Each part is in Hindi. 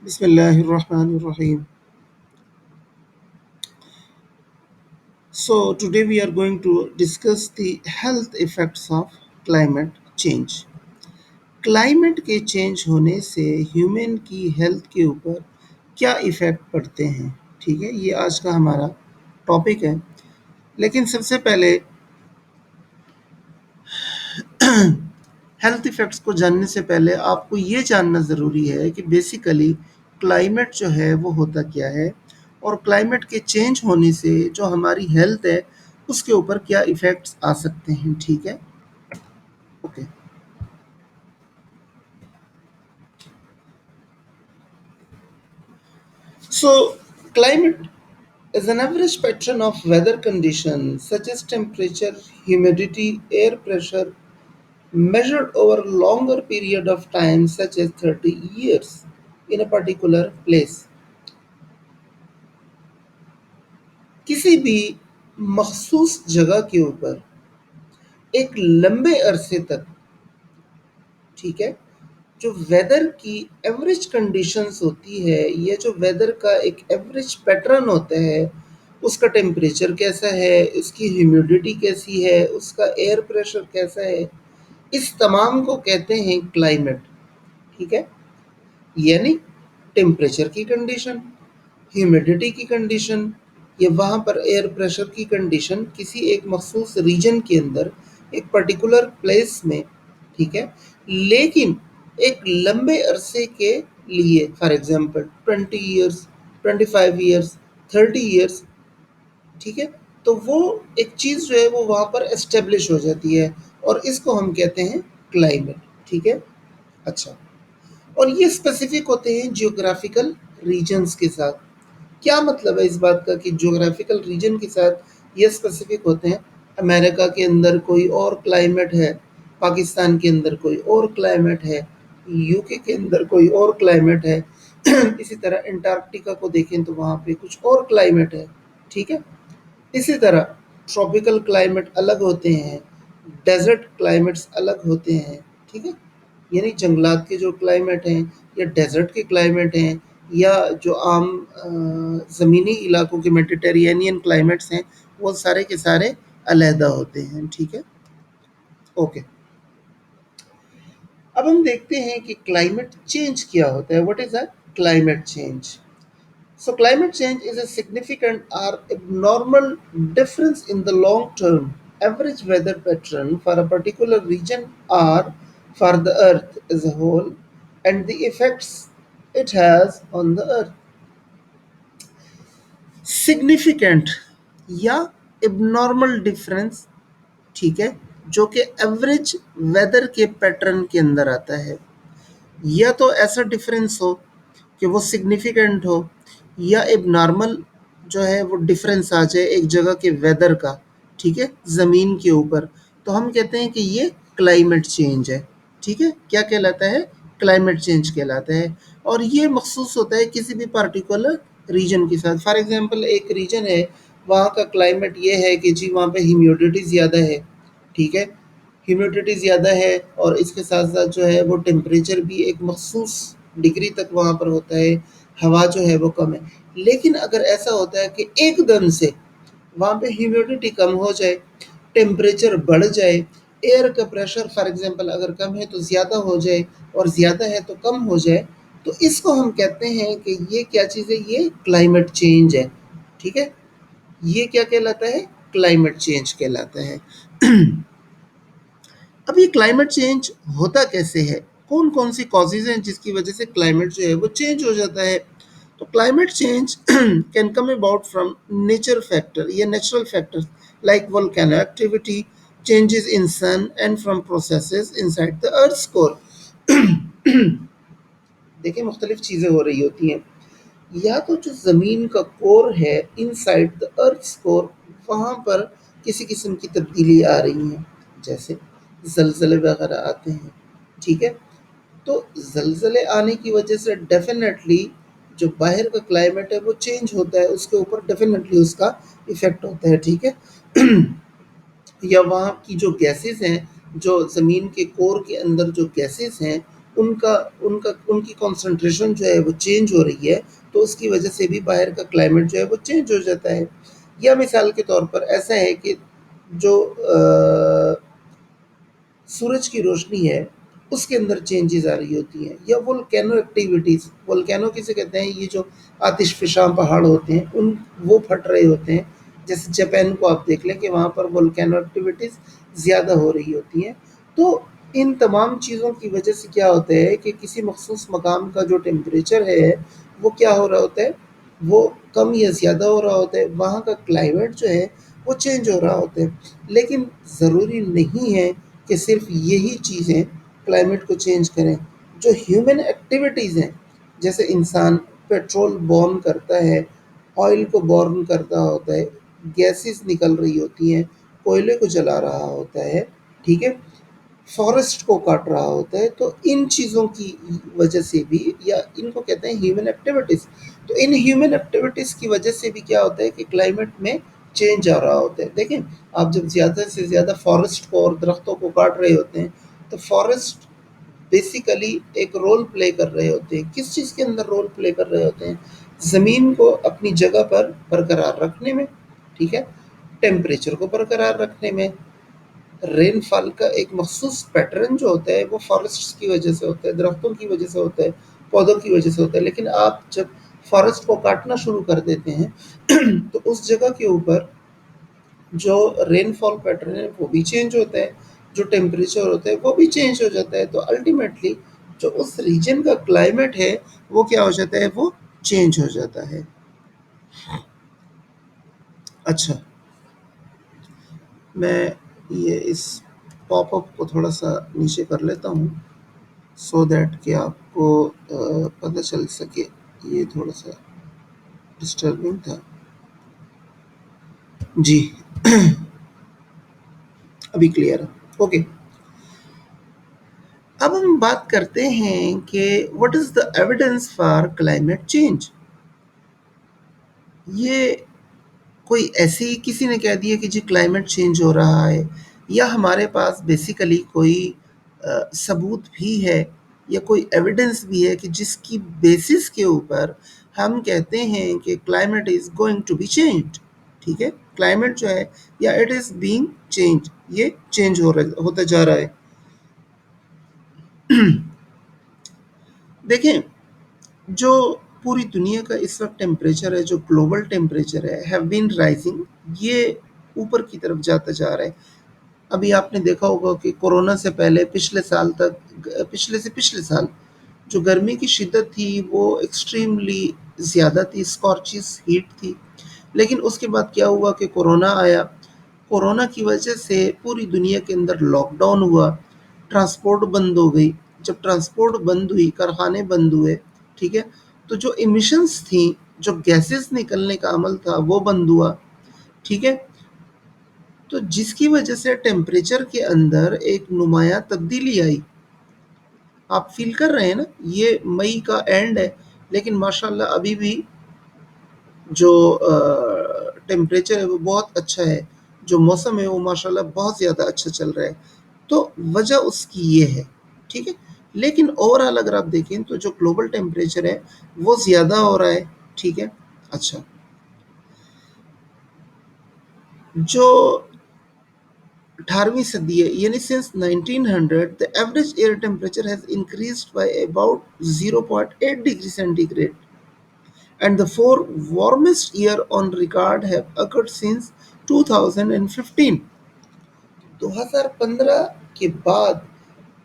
Bismillahirrahmanirrahim. So, today we are going to discuss the health effects of climate change. Climate के चेंज होने से ह्यूमन की हेल्थ के ऊपर क्या इफ़ेक्ट पड़ते हैं, ठीक है, ये आज का हमारा टॉपिक है। लेकिन सबसे पहले हेल्थ इफ़ेक्ट्स को जानने से पहले आपको ये जानना ज़रूरी है कि बेसिकली क्लाइमेट जो है वो होता क्या है और क्लाइमेट के चेंज होने से जो हमारी हेल्थ है उसके ऊपर क्या इफ़ेक्ट्स आ सकते हैं, ठीक है? Okay. So, climate is an average pattern of weather conditions such as temperature, humidity, air pressure measured over a longer period of time such as 30 years in a particular place. किसी भी मखसूस जगह के ऊपर एक लंबे अरसे तक, ठीक है, जो वेदर की एवरेज कंडीशंस होती है या जो वेदर का एक एवरेज पैटर्न होता है, उसका टेम्परेचर कैसा है, उसकी ह्यूमिडिटी कैसी है, उसका एयर प्रेशर कैसा है, इस तमाम को कहते हैं क्लाइमेट, ठीक है। यानी टेम्परेचर की कंडीशन, ह्यूमिडिटी की कंडीशन या वहाँ पर एयर प्रेशर की कंडीशन किसी एक मखसूस रीजन के अंदर एक पर्टिकुलर प्लेस में, ठीक है, लेकिन एक लंबे अरसे के लिए, for example 20 years, 25 years, 30 years, ठीक है, तो वो एक चीज़ जो है वो वहाँ पर एस्टेब्लिश हो जाती है और इसको हम कहते हैं क्लाइमेट, ठीक है। अच्छा, और ये स्पेसिफिक होते हैं जियोग्राफिकल रीजन्स के साथ। क्या मतलब है इस बात का कि ज्योग्राफिकल रीजन के साथ ये स्पेसिफिक होते हैं? अमेरिका के अंदर कोई और क्लाइमेट है, पाकिस्तान के अंदर कोई और क्लाइमेट है, यूके के अंदर कोई और क्लाइमेट है। इसी तरह अंटार्कटिका को देखें तो वहाँ पे कुछ और क्लाइमेट है, ठीक है। इसी तरह ट्रॉपिकल क्लाइमेट अलग होते हैं, डेजर्ट क्लाइमेट्स अलग होते हैं, ठीक है। यानी जंगलात के जो क्लाइमेट हैं या डेजर्ट के क्लाइमेट हैं या जो आम ज़मीनी इलाकों के मेडिटेरेनियन क्लाइमेट्स हैं, वो सारे के सारे अलहदा होते हैं, ठीक है। ओके, अब हम देखते हैं कि क्लाइमेट चेंज क्या होता है। What is a climate change? So climate change is a significant or abnormal difference in the long-term average weather pattern for a particular region or for the earth as a whole and the effects it has on the earth. Significant या abnormal difference, ठीक है, जो कि एवरेज वेदर के पैटर्न के अंदर आता है, या तो ऐसा डिफरेंस हो कि वो सिग्निफिकेंट हो या एक नॉर्मल जो है वो डिफरेंस आ जाए एक जगह के वेदर का, ठीक है, ज़मीन के ऊपर, तो हम कहते हैं कि ये क्लाइमेट चेंज है, ठीक है। क्या कहलाता है? क्लाइमेट चेंज कहलाता है। और ये मखसूस होता है किसी भी पार्टिकुलर रीजन के साथ। फॉर एग्जांपल एक रीजन है, वहाँ का क्लाइमेट ये है कि जी वहाँ पे ह्यूमिडिटी ज़्यादा है, ठीक है, ह्यूमिडिटी ज़्यादा है और इसके साथ-साथ जो है वो टेम्परेचर भी एक मख़सूस डिग्री तक वहाँ पर होता है, हवा जो है वो कम है। लेकिन अगर ऐसा होता है कि एकदम से वहाँ पे ह्यूमिडिटी कम हो जाए, टेम्परेचर बढ़ जाए, एयर का प्रेशर फॉर एग्ज़ाम्पल अगर कम है तो ज़्यादा हो जाए और ज़्यादा है तो कम हो जाए, तो इसको हम कहते हैं कि ये क्या चीज़ है? ये क्लाइमेट चेंज है, ठीक है? ये क्या कहलाता है? क्लाइमेट चेंज कहलाता है। अब ये क्लाइमेट चेंज होता कैसे है? कौन-कौन सी कॉजेज़ हैं जिसकी वजह से क्लाइमेट जो है वो चेंज हो जाता है? तो climate change can come about from nature factor या natural factors like volcano activity, changes in sun and from processes inside the earth's core. देखिए मुख्तलिफ चीज़ें हो रही होती हैं। या तो जो ज़मीन का कोर है इनसाइड द अर्थ्स कोर, वहाँ पर किसी किस्म की तब्दीली आ रही है, जैसे ज़लज़ले वगैरह आते हैं, ठीक है। तो ज़लज़ले आने की वजह से डेफ़िनेटली जो बाहर का क्लाइमेट है वो चेंज होता है, उसके ऊपर डेफ़िनेटली उसका इफ़ेक्ट होता है, ठीक है। या वहाँ की जो गैसेज़ हैं, जो ज़मीन के कोर के अंदर जो गैसेज़ हैं, उनका उनका उनकी कंसंट्रेशन जो है वो चेंज हो रही है, तो उसकी वजह से भी बाहर का क्लाइमेट जो है वो चेंज हो जाता है। या मिसाल के तौर पर ऐसा है कि जो सूरज की रोशनी है, उसके अंदर चेंजेस आ रही होती हैं, या वोल्केनो एक्टिविटीज़, वोल्केनो किसे कहते हैं, ये जो आतिशफ़िशां पहाड़ होते हैं उन वो फट रहे होते हैं। जैसे जापान को आप देख लें कि वहाँ पर वोल्केनो एक्टिविटीज़ ज़्यादा हो रही होती हैं। तो इन तमाम चीज़ों की वजह से क्या होता है कि किसी मखसूस मकाम का जो टेम्परेचर है वो क्या हो रहा होता है, वो कम या ज़्यादा हो रहा होता है, वहाँ का क्लाइमेट जो है वो चेंज हो रहा होता है। लेकिन ज़रूरी नहीं है कि सिर्फ यही चीज़ें क्लाइमेट को चेंज करें। जो ह्यूमन एक्टिविटीज़ हैं, जैसे इंसान पेट्रोल बर्न करता है, ऑयल को बर्न करता होता है, गैसेस निकल रही होती हैं, कोयले को जला रहा होता है, ठीक है, फॉरेस्ट को काट रहा होता है, तो इन चीज़ों की वजह से भी, या इनको कहते हैं ह्यूमन एक्टिविटीज़, तो इन ह्यूमन एक्टिविटीज़ की वजह से भी क्या होता है कि क्लाइमेट में चेंज आ रहा होता है। देखें, आप जब ज़्यादा से ज़्यादा फॉरेस्ट को और दरख्तों को काट रहे होते हैं, तो फॉरेस्ट बेसिकली एक रोल प्ले कर रहे होते हैं। किस चीज़ के अंदर रोल प्ले कर रहे होते हैं? ज़मीन को अपनी जगह पर बरकरार रखने में, ठीक है? टेम्परेचर को बरकरार रखने में। रेनफॉल का एक मखसूस पैटर्न जो होता है वो फॉरेस्ट्स की वजह से होता है, दरख्तों की वजह से होता है, पौधों की वजह से होता है। लेकिन आप जब फॉरेस्ट को काटना शुरू कर देते हैं तो उस जगह के ऊपर जो रेनफॉल पैटर्न है वो भी चेंज होता है, जो टेम्परेचर होता है वो भी चेंज हो जाता है। तो अल्टीमेटली जो उस रीजन का क्लाइमेट है वो क्या हो जाता है, वो चेंज हो जाता है। अच्छा, मैं ये इस पॉपअप को थोड़ा सा नीचे कर लेता हूँ, सो दैट कि आपको पता चल सके। ये थोड़ा सा डिस्टर्बिंग था जी। अभी क्लियर है, ओके। अब हम बात करते हैं कि what is the evidence for climate change. ये कोई ऐसे ही किसी ने कह दिया कि जी क्लाइमेट चेंज हो रहा है, या हमारे पास बेसिकली कोई सबूत भी है या कोई एविडेंस भी है कि जिसकी बेसिस के ऊपर हम कहते हैं कि climate is going to be change. ठीक है, क्लाइमेट जो है या इट इज बीइंग चेंज, ये चेंज हो रहा होता जा रहा है। देखें, जो पूरी दुनिया का इस वक्त टेम्परेचर है, जो ग्लोबल टेम्परेचर है, हैव बीन राइजिंग, ये ऊपर की तरफ जाता जा रहा है। अभी आपने देखा होगा कि कोरोना से पहले पिछले साल तक, पिछले से पिछले साल जो गर्मी की शिद्दत थी वो एक्सट्रीमली ज़्यादा थी, स्कॉर्चिस हीट थी। लेकिन उसके बाद क्या हुआ कि कोरोना आया। कोरोना की वजह से पूरी दुनिया के अंदर लॉकडाउन हुआ, ट्रांसपोर्ट बंद हो गई। जब ट्रांसपोर्ट बंद हुई, कारखाने बंद हुए, ठीक है, तो जो इमिशंस थी, जो गैसेस निकलने का अमल था वो बंद हुआ, ठीक है। तो जिसकी वजह से टेम्परेचर के अंदर एक नुमायाँ तब्दीली आई। आप फ़ील कर रहे हैं ना, ये मई का एंड है, लेकिन माशाल्लाह अभी भी जो टेम्परेचर है वो बहुत अच्छा है, जो मौसम है वो माशाल्लाह बहुत ज़्यादा अच्छा चल रहा है। तो वजह उसकी ये है, ठीक है। लेकिन ओवरऑल अगर आप देखें तो जो ग्लोबल टेम्परेचर है वो ज़्यादा हो रहा है, ठीक है। अच्छा, जो 18वीं सदी है, यानी since 1900 the average air temperature has increased by about 0.8 degree centigrade, and the four warmest year on record have occurred since 2015। 2015 के बाद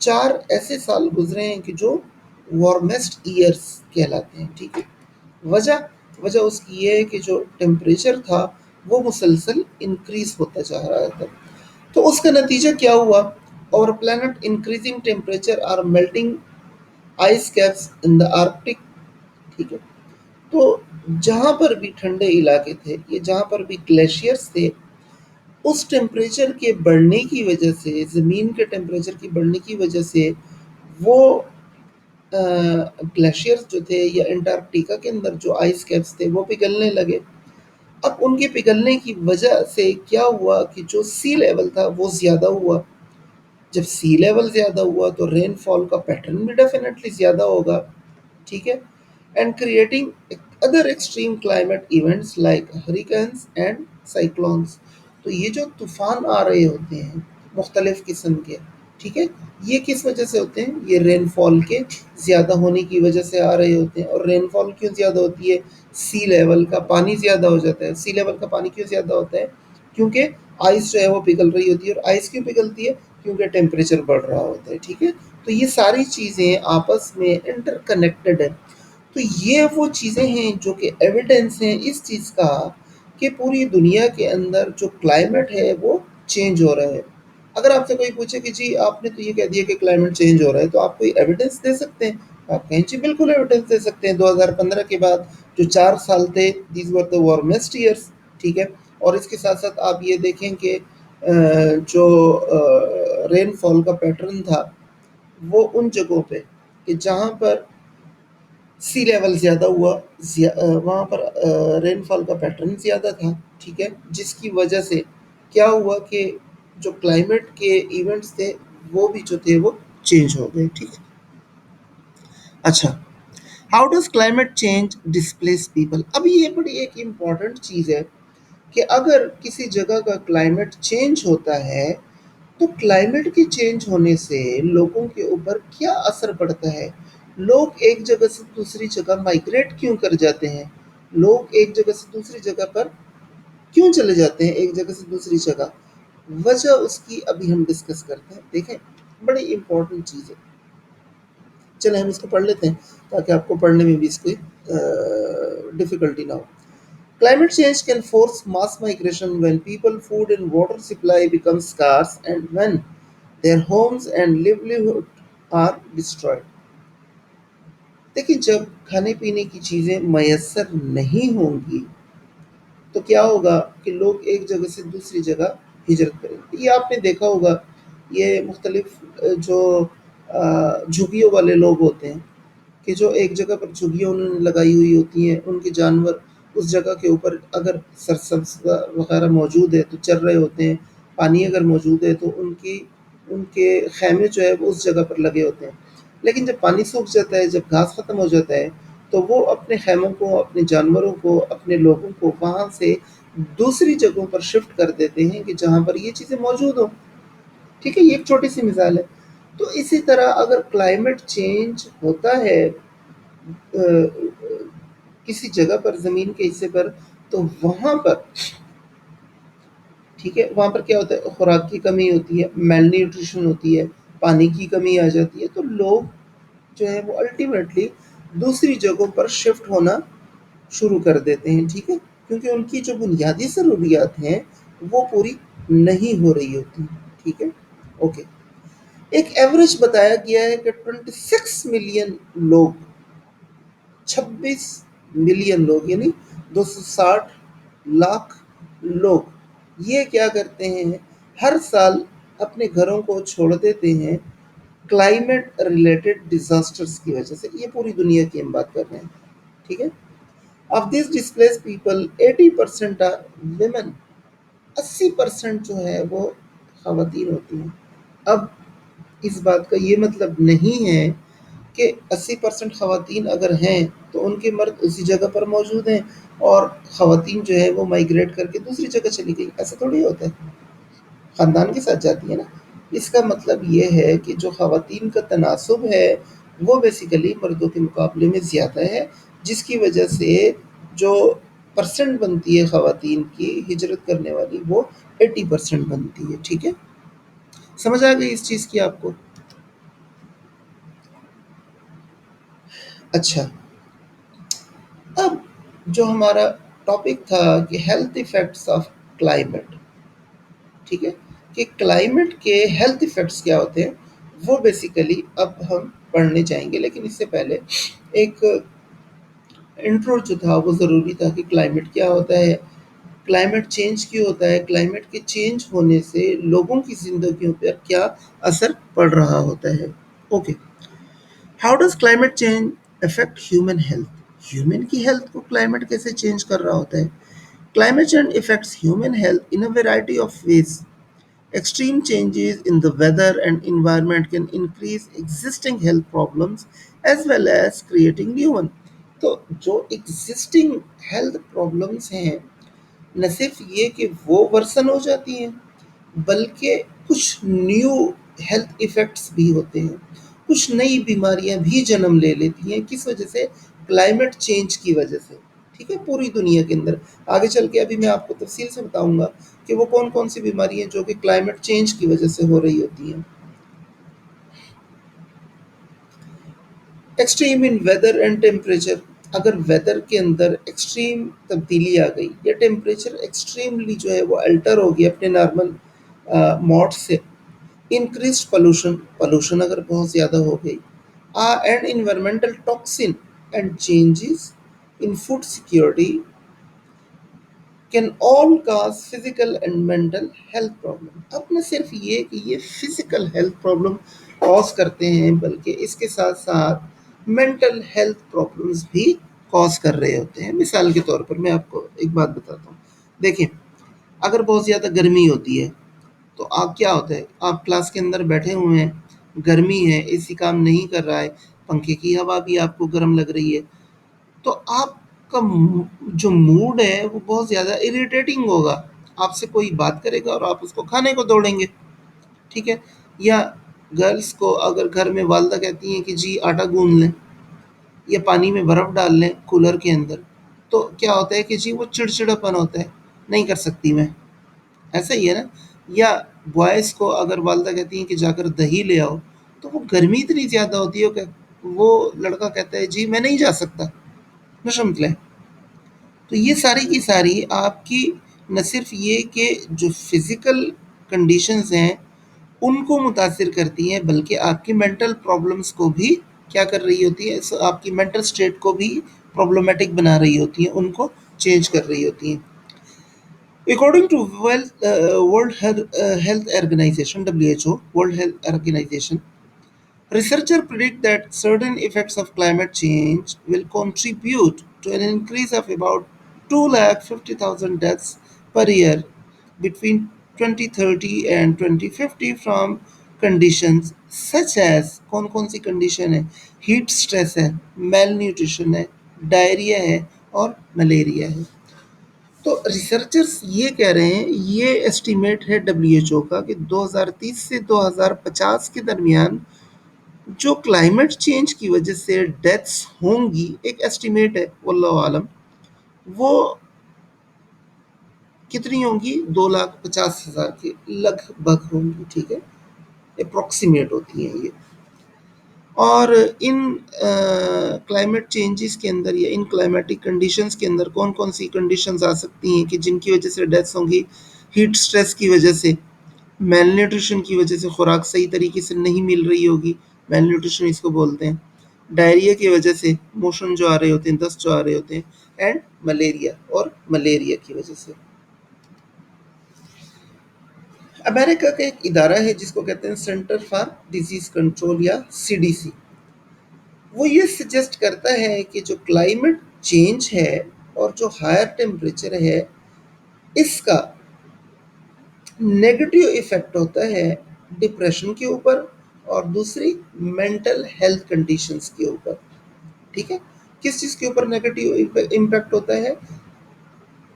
4 ऐसे साल गुजरे हैं कि जो वार्मेस्ट ईयर्स कहलाते हैं, ठीक है। वजह वजह उसकी ये है कि जो टेम्परेचर था वो मुसलसल इंक्रीज होता जा रहा था। तो उसका नतीजा क्या हुआ? और planet increasing temperature are melting ice caps in the Arctic, ठीक है। तो जहाँ पर भी ठंडे इलाके थे, ये जहाँ पर भी ग्लेशियर्स थे, उस टेम्परेचर के बढ़ने की वजह से, ज़मीन के टेम्परेचर की बढ़ने की वजह से वो ग्लेशियर्स जो थे या अंटार्कटिका के अंदर जो आइस कैप्स थे वो पिघलने लगे। अब उनके पिघलने की वजह से क्या हुआ कि जो सी लेवल था वो ज़्यादा हुआ। जब सी लेवल ज़्यादा हुआ तो रेनफॉल का पैटर्न भी डेफिनेटली ज़्यादा होगा, ठीक है, and creating other extreme climate events like hurricanes and cyclones. तो ये जो तूफान आ रहे होते हैं मुख्तलिफ किस्म के, ठीक है, ये किस वजह से होते हैं? ये रेनफॉल के ज़्यादा होने की वजह से आ रहे होते हैं। और रेनफॉल क्यों ज़्यादा होती है? सी लेवल का पानी ज़्यादा हो जाता है। सी लेवल का पानी क्यों ज़्यादा होता है? क्योंकि आइस जो है वो पिघल रही होती है। और आइस क्यों पिघलती है? क्योंकि टेम्परेचर बढ़ रहा होता है, ठीक है। तो ये सारी चीज़ें आपस में इंटरकनेक्टेड है। तो ये वो चीज़ें हैं जो कि एविडेंस हैं इस चीज़ का कि पूरी दुनिया के अंदर जो क्लाइमेट है वो चेंज हो रहा है। अगर आपसे कोई पूछे कि जी आपने तो ये कह दिया कि क्लाइमेट चेंज हो रहा है, तो आप कोई एविडेंस दे सकते हैं? आप कहें जी बिल्कुल एविडेंस दे सकते हैं। 2015 के बाद जो 4 साल थे, these were the warmest years, ठीक है। और इसके साथ-साथ आप ये देखें कि जो रेनफॉल का पैटर्न था, वो उन जगहों पे कि जहाँ पर सी लेवल ज़्यादा हुआ, वहाँ पर रेनफॉल का पैटर्न ज़्यादा था, ठीक है, जिसकी वजह से क्या हुआ कि जो क्लाइमेट के इवेंट्स थे वो भी जो थे वो चेंज हो गए, ठीक है। अच्छा, how does climate change displace people? अब ये बड़ी एक इम्पॉर्टेंट चीज़ है कि अगर किसी जगह का क्लाइमेट चेंज होता है तो क्लाइमेट के चेंज होने से लोगों के ऊपर क्या असर पड़ता है? लोग एक जगह से दूसरी जगह माइग्रेट क्यों कर जाते हैं? लोग एक जगह से दूसरी जगह पर क्यों चले जाते हैं, एक जगह से दूसरी जगह? वजह उसकी अभी हम डिस्कस करते हैं। देखें, बड़ी इम्पोर्टेंट चीज़ है। चलें हम इसको पढ़ लेते हैं ताकि आपको पढ़ने में भी इसकी डिफ़िकल्टी ना हो। Climate change can force mass migration when people, food and water supply become scarce and when their homes and livelihood are destroyed. देखिए, जब खाने पीने की चीज़ें मैसर नहीं होंगी तो क्या होगा कि लोग एक जगह से दूसरी जगह हिजरत करेंगे। ये आपने देखा होगा, ये मुख्तलिफ जो झुग्गियों वाले लोग होते हैं कि जो एक जगह पर झुग्गियाँ उन्होंने लगाई हुई होती हैं, उनके जानवर उस जगह के ऊपर अगर सरसब्ज़ वगैरह मौजूद है तो चर रहे होते हैं, पानी अगर मौजूद है तो उनकी उनके ख़ैमे जो है वो उस जगह पर लगे होते हैं। लेकिन जब पानी सूख जाता है, जब घास ख़त्म हो जाता है, तो वो अपने ख़ैमों को, अपने जानवरों को, अपने लोगों को वहाँ से दूसरी जगहों पर शिफ्ट कर देते हैं कि जहाँ पर ये चीज़ें मौजूद हों, ठीक है? ये एक छोटी-सी मिसाल है। तो इसी तरह अगर क्लाइमेट चेंज होता है किसी जगह पर, ज़मीन के हिस्से पर, तो वहाँ पर, ठीक है, वहाँ पर क्या होता है? खुराक की कमी होती है, मेलन्यूट्रिशन होती है, पानी की कमी आ जाती है, तो लोग जो है वो अल्टीमेटली दूसरी जगहों पर शिफ्ट होना शुरू कर देते हैं, ठीक है? क्योंकि उनकी जो बुनियादी ज़रूरियात हैं, वो पूरी नहीं हो रही होती, ठीक है? ओके। एक एवरेज बताया गया है कि 26 मिलियन लोग, 26 मिलियन लोग यानी 260 लाख लोग ये क्या करते हैं, हर साल अपने घरों को छोड़ देते हैं क्लाइमेट रिलेटेड डिजास्टर्स की वजह से। ये पूरी दुनिया की हम बात कर रहे हैं, ठीक है। Of this displace people 80% are women. 80% जो है वो खवातीन होती हैं। अब इस बात का ये मतलब नहीं है कि 80% ख़वातीन अगर हैं तो उनके मर्द उसी जगह पर मौजूद हैं और ख़वातीन जो है वो माइग्रेट करके दूसरी जगह चली गई, ऐसा थोड़ी होता है। ख़ानदान के साथ जाती है ना। इसका मतलब ये है कि जो ख़वातीन का तनासुब है वो बेसिकली मर्दों के मुकाबले में ज़्यादा है, जिसकी वजह से जो परसेंट बनती है ख़वातीन की हिजरत करने वाली वो 80% बनती है, ठीक है। समझ आ गई इस चीज़ की आपको? अच्छा, अब जो हमारा टॉपिक था कि हेल्थ इफ़ेक्ट्स ऑफ क्लाइमेट, ठीक है, कि क्लाइमेट के हेल्थ इफ़ेक्ट्स क्या होते हैं, वो बेसिकली अब हम पढ़ने जाएँगे। लेकिन इससे पहले एक इंट्रो जो था वो ज़रूरी था कि क्लाइमेट क्या होता है, क्लाइमेट चेंज क्यों होता है, क्लाइमेट के चेंज होने से लोगों की ज़िंदगियों पर क्या असर पड़ रहा होता है। Okay, how does climate change affect human health? Human की हेल्थ को क्लाइमेट कैसे चेंज कर रहा होता है? Climate change affects human health in a variety of ways. Extreme changes in the weather and environment can increase existing health problems as well as creating new one. तो जो existing health problems हैं न सिर्फ ये कि वो वर्सन हो जाती हैं बल्कि कुछ न्यू हेल्थ इफ़ेक्ट्स भी होते हैं, कुछ नई बीमारियां भी जन्म ले लेती हैं, किस वजह से? क्लाइमेट चेंज की वजह से, ठीक है? पूरी दुनिया के अंदर आगे चल के अभी मैं आपको तफसील से बताऊंगा कि वो कौन कौन सी बीमारी हैं जो कि क्लाइमेट चेंज की वजह से हो रही होती हैं। Extreme in weather and temperature, अगर वेदर के अंदर एक्सट्रीम तब्दीली आ गई या टेम्परेचर एक्सट्रीमली जो है वो अल्टर हो गया अपने नॉर्मल मोड से, इंक्रीज पोल्यूशन, पोल्यूशन अगर बहुत ज़्यादा हो गई, and environmental toxin and changes in food security can all cause physical and mental health problem. अब न सिर्फ ये कि ये फिजिकल हेल्थ प्रॉब्लम कॉज करते हैं बल्कि इसके साथ साथ मेंटल हेल्थ प्रॉब्लम्स भी कॉज कर रहे होते हैं। मिसाल के तौर पर मैं आपको एक बात बताता हूँ। देखिए, अगर बहुत ज़्यादा गर्मी होती है तो आप क्या होता है, आप क्लास के अंदर बैठे हुए हैं, गर्मी है, एसी काम नहीं कर रहा है, पंखे की हवा भी आपको गर्म लग रही है, तो आपका जो मूड है वो बहुत ज़्यादा इरिटेटिंग होगा। आपसे कोई बात करेगा और आप उसको खाने को दौड़ेंगे, ठीक है? या गर्ल्स को अगर घर में वालदा कहती हैं कि जी आटा गूंद लें या पानी में बर्फ़ डाल लें कूलर के अंदर, तो क्या होता है कि जी वो चिड़चिड़ापन होता है, नहीं कर सकती मैं, ऐसा ही है ना? या बॉयज़ को अगर वालदा कहती हैं कि जाकर दही ले आओ, तो वो गर्मी इतनी ज़्यादा होती है कि वो लड़का कहता है जी मैं नहीं जा सकता, नशमत लें। तो ये सारी की सारी आपकी न सिर्फ ये कि जो फिज़िकल कंडीशंस हैं, उनको मुतासिर करती हैं, बल्कि आपकी मेंटल प्रॉब्लम्स को भी क्या कर रही होती है, आपकी मेंटल स्टेट को भी प्रॉब्लमैटिक बना रही होती हैं, उनको चेंज कर रही होती हैं। According to World Health Organization (WHO), World Health Organization, researchers predict that certain effects of climate change will contribute to an increase of about 250,000 deaths per year between 2030 and 2050 from conditions such as, कौन कौन सी कंडीशन है? हीट स्ट्रेस है, मेल न्यूट्रिशन है, डायरिया है और मलेरिया है। तो रिसर्चर्स ये कह रहे हैं, ये एस्टीमेट है डब्ल्यूएचओ का कि 2030 से 2050 के दरमियान जो क्लाइमेट चेंज की वजह से डेथ्स होंगी, एक एस्टीमेट है वल्लाहु आलम, वो कितनी होंगी? 2,50,000 के लगभग होंगी, ठीक है? अप्रॉक्सीमेट होती हैं ये। और इन क्लाइमेट चेंजेस के अंदर या इन क्लाइमेटिक कंडीशंस के अंदर कौन कौन सी कंडीशंस आ सकती हैं कि जिनकी वजह से डेथ्स होंगी? हीट स्ट्रेस की वजह से, मेल न्यूट्रिशन की वजह से, खुराक सही तरीके से नहीं मिल रही होगी, मेल न्यूट्रिशन इसको बोलते हैं, डायरिया की वजह से, मोशन जो आ रहे होते हैं, दस्त जो आ रहे होते हैं, एंड मलेरिया, और मलेरिया की वजह से। अमेरिका का एक इदारा है जिसको कहते हैं सेंटर फॉर डिजीज कंट्रोल या सीडीसी, वो ये सजेस्ट करता है कि जो क्लाइमेट चेंज है और जो हायर टेम्परेचर है, इसका नेगेटिव इफ़ेक्ट होता है डिप्रेशन के ऊपर और दूसरी मेंटल हेल्थ कंडीशंस के ऊपर, ठीक है? किस चीज़ के ऊपर नेगेटिव इम्पैक्ट होता है?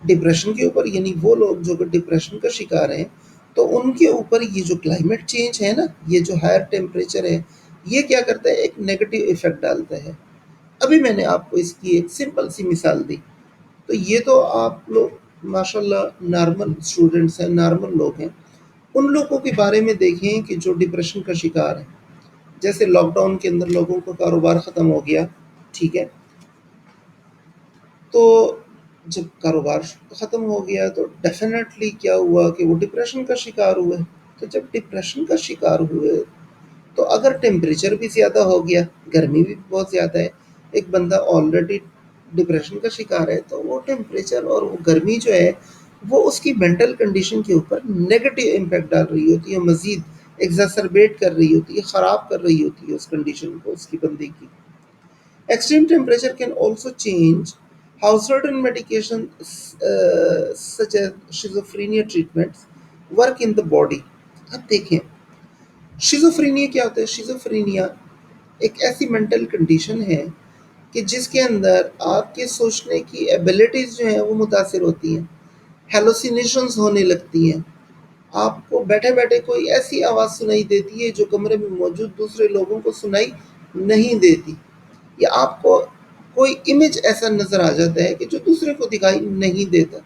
डिप्रेशन के ऊपर, यानी वो लोग जो कि डिप्रेशन का शिकार हैं, तो उनके ऊपर ये जो क्लाइमेट चेंज है ना, ये जो हायर टेम्परेचर है, ये क्या करता है? एक नेगेटिव इफ़ेक्ट डालता है। अभी मैंने आपको इसकी एक सिंपल सी मिसाल दी, तो ये तो आप लोग माशाल्लाह नॉर्मल स्टूडेंट्स हैं, नॉर्मल लोग हैं। उन लोगों के बारे में देखें कि जो डिप्रेशन का शिकार है। जैसे लॉकडाउन के अंदर लोगों का कारोबार ख़त्म हो गया, ठीक है? तो जब कारोबार ख़त्म हो गया तो डेफ़िनेटली क्या हुआ कि वो डिप्रेशन का शिकार हुए। तो जब डिप्रेशन का शिकार हुए, तो अगर टेम्परेचर भी ज़्यादा हो गया, गर्मी भी बहुत ज़्यादा है, एक बंदा ऑलरेडी डिप्रेशन का शिकार है, तो वो टेम्परेचर और वो गर्मी जो है, वो उसकी मेंटल कंडीशन के ऊपर नेगेटिव इम्पैक्ट डाल रही होती है, मज़ीद एग्ज़ैसरबेट कर रही होती है, ख़राब कर रही होती है उस कंडीशन को, उसकी बंदे की। Extreme temperature can also change how certain medications, such as schizophrenia treatments, work in the body. अब देखें, शिज़ोफ्रेनिया क्या होता है? शिज़ोफ्रेनिया एक ऐसी मेंटल कंडीशन है कि जिसके अंदर आपके सोचने की एबिलिटीज़ जो हैं वो मुतासिर होती हैं, हैलुसिनेशंस होने लगती हैं। आपको बैठे-बैठे कोई ऐसी आवाज़ सुनाई देती है जो कमरे में मौजूद दूसरे लोगों को सुनाई नहीं देती, या आपको कोई इमेज ऐसा नज़र आ जाता है कि जो दूसरे को दिखाई नहीं देता।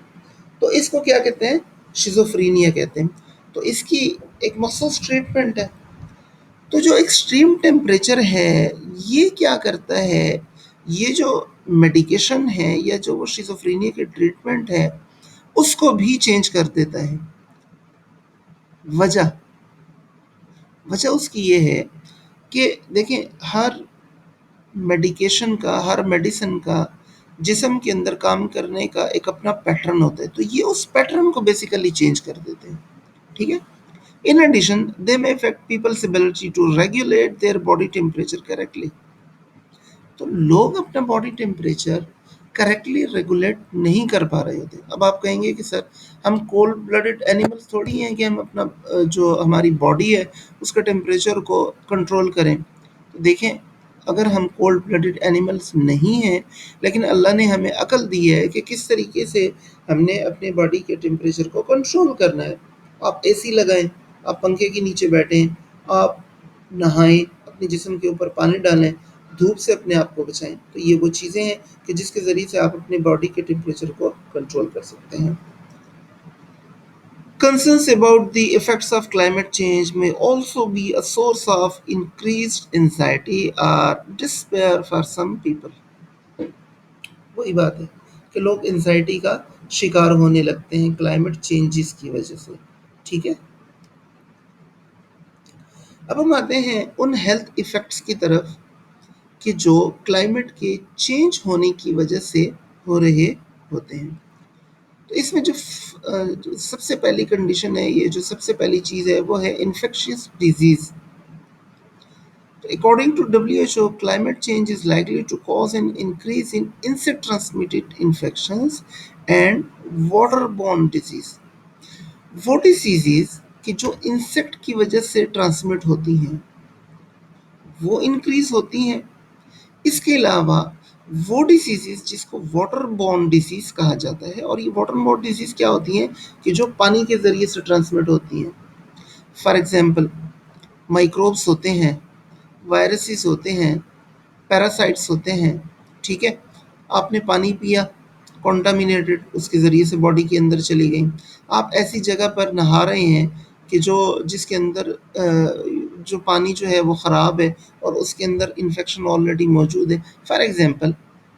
तो इसको क्या कहते हैं? शिज़ोफ्रेनिया कहते हैं। तो इसकी एक मख़सूस ट्रीटमेंट है। तो जो एक्सट्रीम टेम्परेचर है, ये क्या करता है, ये जो मेडिकेशन है या जो वो शिज़ोफ्रेनिया की ट्रीटमेंट है, उसको भी चेंज कर देता है। वजह वजह उसकी ये है कि देखें, हर मेडिकेशन का, हर मेडिसिन का जिस्म के अंदर काम करने का एक अपना पैटर्न होता है, तो ये उस पैटर्न को बेसिकली चेंज कर देते हैं, ठीक है? In addition, they may affect people's ability to regulate their body temperature correctly. तो लोग अपना बॉडी टेम्परेचर करेक्टली रेगुलेट नहीं कर पा रहे होते। अब आप कहेंगे कि सर, हम कोल्ड ब्लडेड एनिमल्स थोड़ी हैं कि हम अपना जो हमारी बॉडी है उसका टेम्परेचर को कंट्रोल करें। तो देखें, अगर हम कोल्ड ब्लडेड एनिमल्स नहीं हैं, लेकिन अल्लाह ने हमें अकल दी है कि किस तरीके से हमने अपने बॉडी के टेम्परेचर को कंट्रोल करना है। आप एसी लगाएं, आप पंखे के नीचे बैठें, आप नहाएं, अपने जिस्म के ऊपर पानी डालें, धूप से अपने आप को बचाएं। तो ये वो चीज़ें हैं कि जिसके ज़रिए से आप अपने बॉडी के टेम्परेचर को कंट्रोल कर सकते हैं। Concerns about the effects of climate change may also be a source of increased anxiety or despair for some people. वही बात है कि लोग एंजाइटी का शिकार होने लगते हैं क्लाइमेट चेंजेस की वजह से, ठीक है? अब हम आते हैं उन हेल्थ इफ़ेक्ट्स की तरफ कि जो क्लाइमेट के चेंज होने की वजह से हो रहे होते हैं। तो इसमें जो सबसे पहली कंडीशन है, ये जो सबसे पहली चीज़ है, वो है infectious disease. According to WHO, climate change is likely to cause an increase in insect-transmitted infections and waterborne disease. वो डिसीजेज कि जो इंसेक्ट की वजह से ट्रांसमिट होती हैं, वो इंक्रीज होती हैं। इसके अलावा वो डिसीजेज जिसको वाटर बॉर्न डिसीज कहा जाता है, और ये वाटर बॉर्न डिसीज क्या होती हैं कि जो पानी के ज़रिए से ट्रांसमिट होती हैं। फॉर एग्जांपल, माइक्रोब्स होते हैं, वायरसेस होते हैं, पैरासाइट्स होते हैं, ठीक है? आपने पानी पिया कॉन्टामिनेटेड, उसके ज़रिए से बॉडी के अंदर चली गई। आप ऐसी जगह पर नहा रहे हैं कि जिसके अंदर जो पानी जो है वो ख़राब है और उसके अंदर इन्फेक्शन ऑलरेडी मौजूद है। फॉर एग्ज़ाम्पल,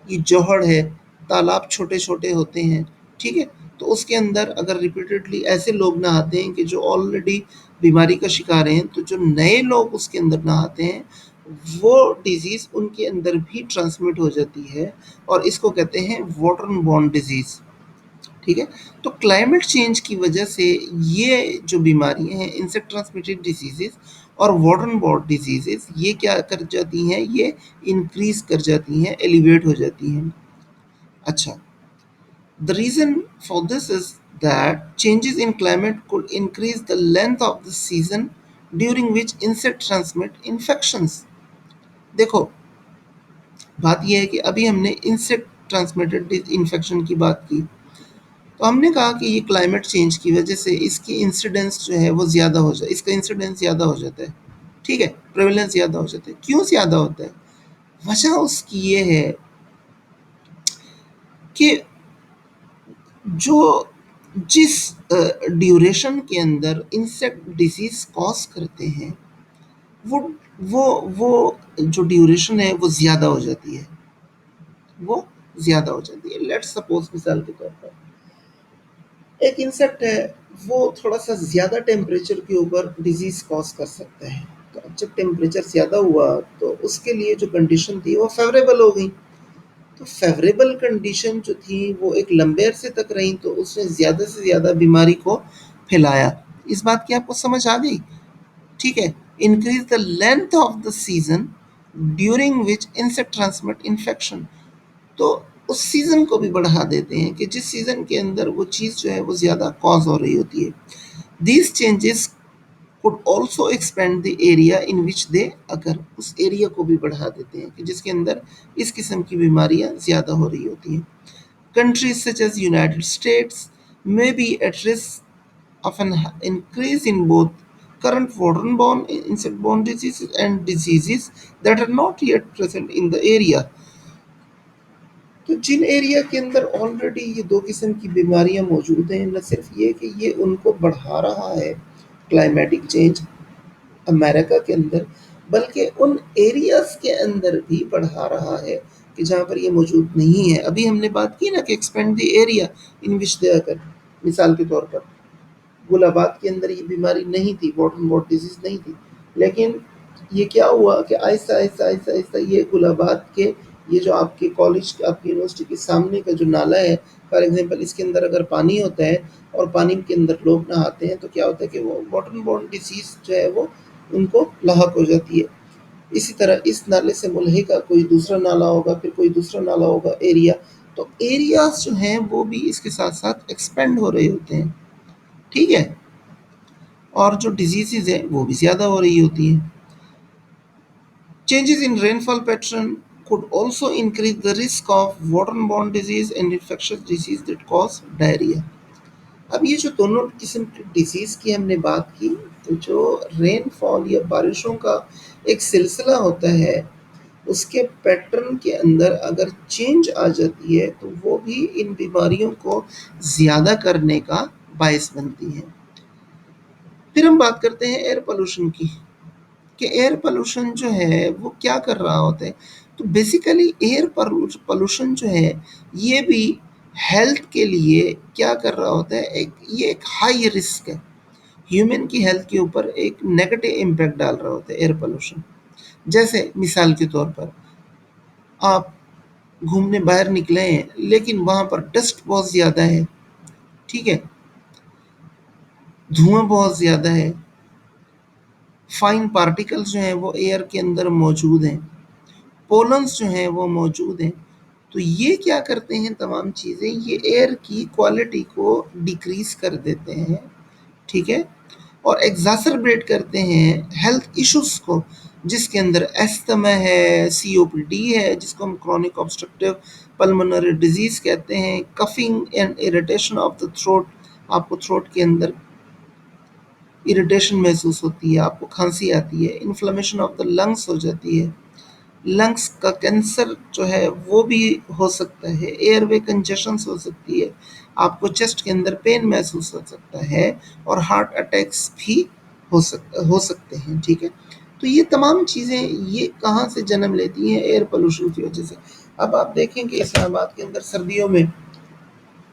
ये जोहड़ है, तालाब छोटे-छोटे होते हैं, ठीक है? तो उसके अंदर अगर रिपीटेडली ऐसे लोग नहाते हैं कि जो ऑलरेडी बीमारी का शिकार हैं, तो जो नए लोग उसके अंदर नहाते हैं, वो डिज़ीज़ उनके अंदर भी ट्रांसमिट हो जाती है, और इसको कहते हैं वाटर बॉर्न डिज़ीज़, ठीक है? तो क्लाइमेट चेंज की वजह से ये जो बीमारियां हैं, इंसेक्ट ट्रांसमिटेड डिजीजेस और वाटर बॉर्न डिजीजेस, ये क्या कर जाती हैं, ये इंक्रीज कर जाती हैं, एलिवेट हो जाती हैं। अच्छा, the reason for this is that changes in climate could increase the length of the season during which insect transmit infections. देखो, बात यह है कि अभी हमने इंसेक्ट ट्रांसमिटेड इन्फेक्शन की बात की, तो हमने कहा कि ये क्लाइमेट चेंज की वजह से इसकी इंसिडेंस जो है वो ज़्यादा हो जाए, इसका इंसिडेंस ज़्यादा हो जाता है, ठीक है? प्रेवलेंस ज़्यादा हो जाता है। क्यों ज़्यादा होता है? वजह उसकी ये है कि जो जिस ड्यूरेशन के अंदर इंसेक्ट डिसीज कॉज करते हैं, वो वो वो जो ड्यूरेशन है वो ज़्यादा हो जाती है, वो ज़्यादा हो जाती है। लेट्स सपोज, मिसाल के तौर पर, एक इंसेक्ट है, वो थोड़ा-सा ज़्यादा टेम्परेचर के ऊपर डिज़ीज़ कॉज़ कर सकता है। तो अब जब टेम्परेचर ज़्यादा हुआ, तो उसके लिए जो कंडीशन थी वो फ़ेवरेबल हो गई। तो फ़ेवरेबल कंडीशन जो थी वो एक लंबे अरसे तक रही, तो उसने ज़्यादा से ज़्यादा बीमारी को फैलाया। इस बात की आपको समझ आ गई? ठीक है? Increase the length of the season during which insect transmit infection. तो उस सीज़न को भी बढ़ा देते हैं कि जिस सीज़न के अंदर वो चीज़ जो है वो ज़्यादा कॉज़ हो रही होती है। These changes could also expand the area in which they occur, उस एरिया को भी बढ़ा देते हैं कि जिसके अंदर इस किस्म की बीमारियां ज़्यादा हो रही होती हैं. Countries such as United States may be at risk of an increase in both current waterborne insect-borne diseases and diseases that are not yet present in the area. तो जिन एरिया के अंदर ऑलरेडी ये दो किस्म की बीमारियां मौजूद हैं, न सिर्फ ये कि ये उनको बढ़ा रहा है क्लाइमेटिक चेंज अमेरिका के अंदर, बल्कि उन एरियाज के अंदर भी बढ़ा रहा है कि जहाँ पर ये मौजूद नहीं है. अभी हमने बात की ना कि एक्सपेंड द एरिया इन विच दे अकर. मिसाल के तौर पर गुलाबाद के अंदर ये बीमारी नहीं थी, वाटर बॉट डिजीज नहीं थी, लेकिन ये क्या हुआ कि आहिस्ता आहिस्ता आहिस्ता आहिस्ता ये गुलाबाद के ये जो आपके कॉलेज आपकी यूनिवर्सिटी के सामने का जो नाला है, फॉर एग्जांपल इसके अंदर अगर पानी होता है और पानी के अंदर लोग नहाते हैं तो क्या होता है कि वो वाटर बॉर्न डिजीज जो है वो उनको लाहक हो जाती है. इसी तरह इस नाले से मुल्हिका कोई दूसरा नाला होगा, फिर कोई दूसरा नाला होगा एरिया, तो एरियाज जो हैं वो भी इसके साथ साथ एक्सपेंड हो रहे होते हैं. ठीक है, और जो डिजीज़ है वो भी ज़्यादा हो रही होती हैं. Changes in rainfall pattern could also increase the risk of waterborne disease and infectious disease that cause diarrhea. अब ये जो दोनों किस्म की डिजीज़ की हमने बात की, तो जो रेनफॉल या बारिशों का एक सिलसिला होता है, उसके पैटर्न के अंदर अगर चेंज आ जाती है तो वो भी इन बीमारियों को ज़्यादा करने का बायस बनती है. फिर हम बात करते हैं एयर पोल्यूशन की, कि एयर पोल्यूशन जो है वो क्या कर रहा होता है. तो बेसिकली एयर पोल्यूशन जो है ये भी हेल्थ के लिए क्या कर रहा होता है, ये एक हाई रिस्क है. ह्यूमन की हेल्थ के ऊपर एक नेगेटिव इम्पैक्ट डाल रहा होता है एयर पोल्यूशन. जैसे मिसाल के तौर पर आप घूमने बाहर निकले हैं लेकिन वहाँ पर डस्ट बहुत ज़्यादा है, ठीक है, धुआं बहुत ज़्यादा है, फाइन पार्टिकल्स जो हैं वो एयर के अंदर मौजूद हैं, पोलन्स जो हैं वो मौजूद हैं. तो ये क्या करते हैं, तमाम चीज़ें ये एयर की क्वालिटी को डिक्रीज कर देते हैं. ठीक है, और एग्जासरबेट करते हैं हेल्थ इश्यूज को, जिसके अंदर एस्थमा है, सीओपीडी है जिसको हम क्रोनिक ऑब्स्ट्रक्टिव पल्मोनरी डिजीज कहते हैं, coughing and irritation of the throat, आपको थ्रोट के अंदर इरिटेशन महसूस होती है, आपको खांसी आती है, इन्फ्लेमेशन ऑफ द लंग्स हो जाती है, लंग्स का कैंसर जो है वो भी हो सकता है, एयरवे कंजेशन हो सकती है, आपको चेस्ट के अंदर पेन महसूस हो सकता है, और हार्ट अटैक्स भी हो सकते हैं. ठीक है, तो ये तमाम चीज़ें ये कहाँ से जन्म लेती हैं, एयर पोल्यूशन की वजह से. अब आप देखें कि इस्लामाबाद के अंदर सर्दियों में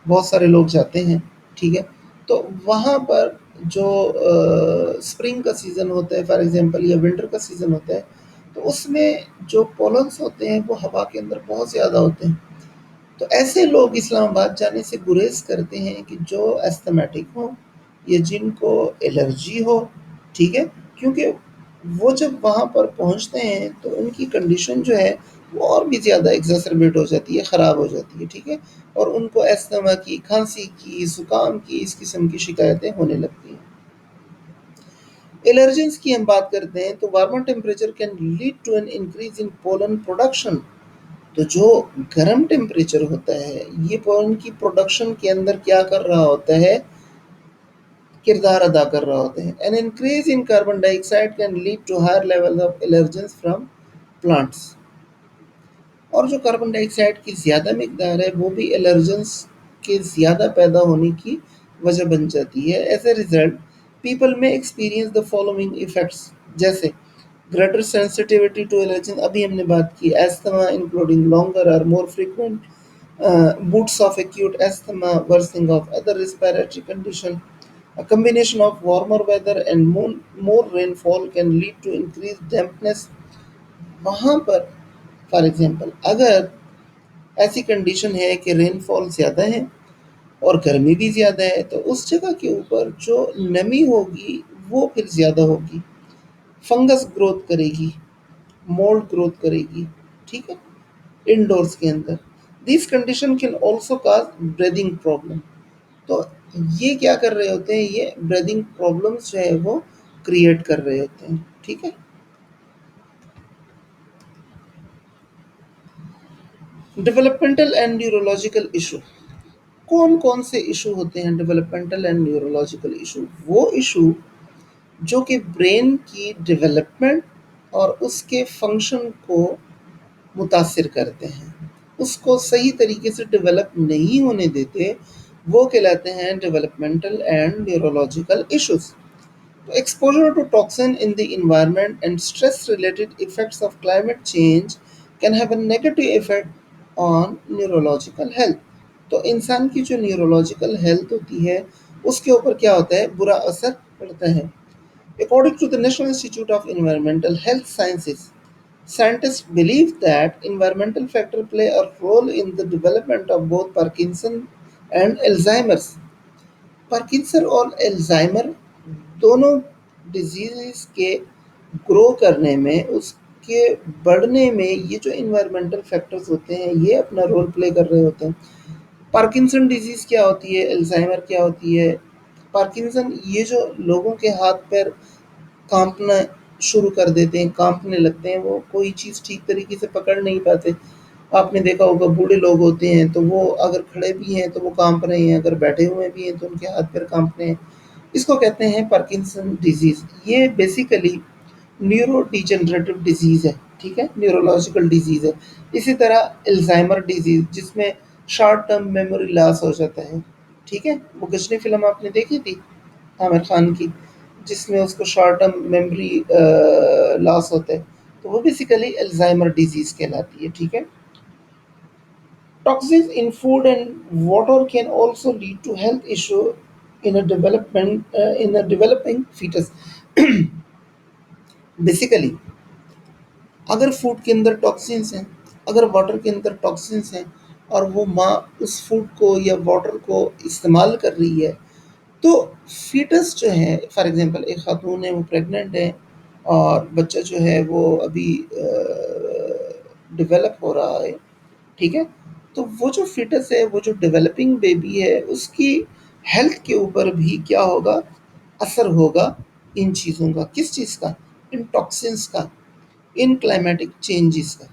बहुत सारे लोग जाते हैं, ठीक है, तो वहाँ पर जो स्प्रिंग का सीज़न होता है फॉर एग्जांपल या विंटर का सीज़न होता है, तो उसमें जो पोलन्स होते हैं वो हवा के अंदर बहुत ज़्यादा होते हैं. तो ऐसे लोग इस्लामाबाद जाने से गुरेज करते हैं कि जो एस्थमेटिक हो या जिनको एलर्जी हो, ठीक है, क्योंकि वो जब वहाँ पर पहुँचते हैं तो उनकी कंडीशन जो है वो और भी ज़्यादा एग्जैसरबेट हो जाती है, ख़राब हो जाती है. ठीक है, और उनको एस्थमा की, खांसी की, ज़ुकाम की, इस किस्म की शिकायतें होने लगती हैं. एलर्जेंस की हम बात करते हैं तो warmer temperature can lead to an increase in pollen production. तो जो गर्म टेम्परेचर होता है ये पोलन की प्रोडक्शन के अंदर क्या कर रहा होता है, किरदार अदा कर रहा होता है. An increase in carbon dioxide can lead to higher level of allergens from plants. और जो कार्बन डाइऑक्साइड की ज़्यादा मकदार है वो भी एलर्जेंस के ज़्यादा पैदा होने की वजह बन जाती है. एज ए रिजल्ट पीपल में एक्सपीरियंस द फॉलोइंग इफेक्ट्स, जैसे ग्रेटर सेंसिटिविटी टू एलर्जन, अभी हमने बात की, एस्थमा इंक्लूडिंग लॉन्गर और मोर frequent bouts of acute asthma, worsening of other respiratory condition. A combination of warmer weather and more rainfall can lead to increased dampness. वहाँ पर फॉर एग्जांपल अगर ऐसी कंडीशन है कि रेनफॉल ज़्यादा है और गर्मी भी ज़्यादा है, तो उस जगह के ऊपर जो नमी होगी वो फिर ज़्यादा होगी, फंगस ग्रोथ करेगी, मोल्ड ग्रोथ करेगी. ठीक है, इंडोर्स के अंदर this condition can also cause breathing problem. तो ये क्या कर रहे होते हैं, ये ब्रीदिंग प्रॉब्लम्स जो है वो क्रिएट कर रहे होते हैं। ठीक है, डेवलपमेंटल एंड न्यूरोलॉजिकल इशू। कौन कौन से इशू होते हैं डेवलपमेंटल एंड न्यूरोलॉजिकल इशू? वो इशू जो कि ब्रेन की डेवलपमेंट और उसके फंक्शन को मुतासिर करते हैं, उसको सही तरीके से डेवलप नहीं होने देते, वो कहलाते हैं डेवलपमेंटल एंड न्यूरोलॉजिकल इश्यूज। तो exposure to toxin in the environment and stress related effects of climate change can have a negative effect on neurological health। तो इंसान की जो न्यूरोलॉजिकल हेल्थ होती है उसके ऊपर क्या होता है, बुरा असर पड़ता है। According to the National Institute of Environmental Health Sciences, scientists believe that environmental factors play a role in the development of both Parkinson and Alzheimer's। Parkinson और एल्जाइमर दोनों डिजीज के ग्रो करने में, उसके बढ़ने में ये जो इन्वायरमेंटल फैक्टर्स होते हैं ये अपना रोल प्ले कर रहे होते हैं। पार्किंसन डिजीज़ क्या होती है, एल्जाइमर क्या होती है? पार्किंसन ये जो लोगों के हाथ पैर कांपना शुरू कर देते हैं, कांपने लगते हैं, वो कोई चीज़ ठीक तरीके से पकड़ नहीं पाते। आपने देखा होगा बूढ़े लोग होते हैं तो वो अगर खड़े भी हैं तो वो कांप रहे हैं, अगर बैठे हुए भी हैं तो उनके हाथ पैर कांप रहे हैं। इसको कहते हैं पार्किंसन डिजीज़। ये बेसिकली न्यूरो डिजेनरेटिव डिजीज़ है, ठीक है, न्यूरोलॉजिकल डिजीज़ है। इसी तरह अल्जाइमर डिजीज़ जिसमें शॉर्ट टर्म मेमोरी लॉस हो जाता है, ठीक है। वो गजनी फिल्म आपने देखी थी आमिर खान की, जिसमें उसको शॉर्ट टर्म मेमोरी लॉस होता है, तो वो बेसिकली अल्जाइमर डिजीज़ कहलाती है, ठीक है। Toxins in food and water can also lead to health issue in a developing fetus। Basically अगर फूड के अंदर टॉक्सिन्स हैं, अगर वाटर के अंदर टॉक्सिन्स हैं और वो माँ उस फूड को या वाटर को इस्तेमाल कर रही है, तो फीटस जो है, फॉर एग्जांपल एक खातून है वो प्रेग्नेंट है और बच्चा जो है वो अभी डेवलप हो रहा है, ठीक है। तो वो जो फीटस है, वो जो डेवलपिंग बेबी है, उसकी हेल्थ के ऊपर भी क्या होगा, असर होगा इन चीज़ों का। किस चीज़ का? इन टॉक्सिन्स का, इन क्लाइमेटिक चेंजेस का।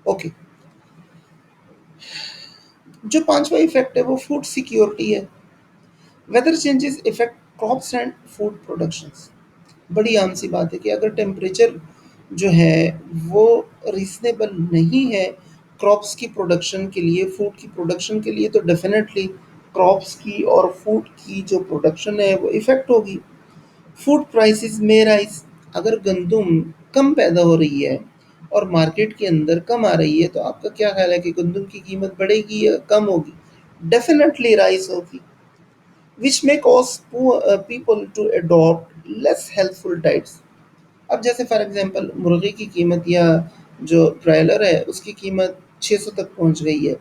ओके, जो पांचवा इफेक्ट है वो फूड सिक्योरिटी है। Weather changes effect crops and food productions. बड़ी आम सी बात है कि अगर टेम्परेचर जो है वो रीजनेबल नहीं है क्रॉप्स की प्रोडक्शन के लिए, फूड की प्रोडक्शन के लिए, तो डेफिनेटली क्रॉप्स की और फूड की जो प्रोडक्शन है वो इफ़ेक्ट होगी। फूड प्राइसेस में राइज। अगर गंदम कम पैदा हो रही है और मार्केट के अंदर कम आ रही है तो आपका क्या ख्याल है कि गंदम की कीमत बढ़ेगी या कम होगी? डेफिनेटली राइज होगी। विच में cause people to adopt less healthful diets. अब जैसे फॉर एग्जांपल मुर्गी की कीमत या जो ब्रायलर है उसकी कीमत 600 तक पहुंच गई है,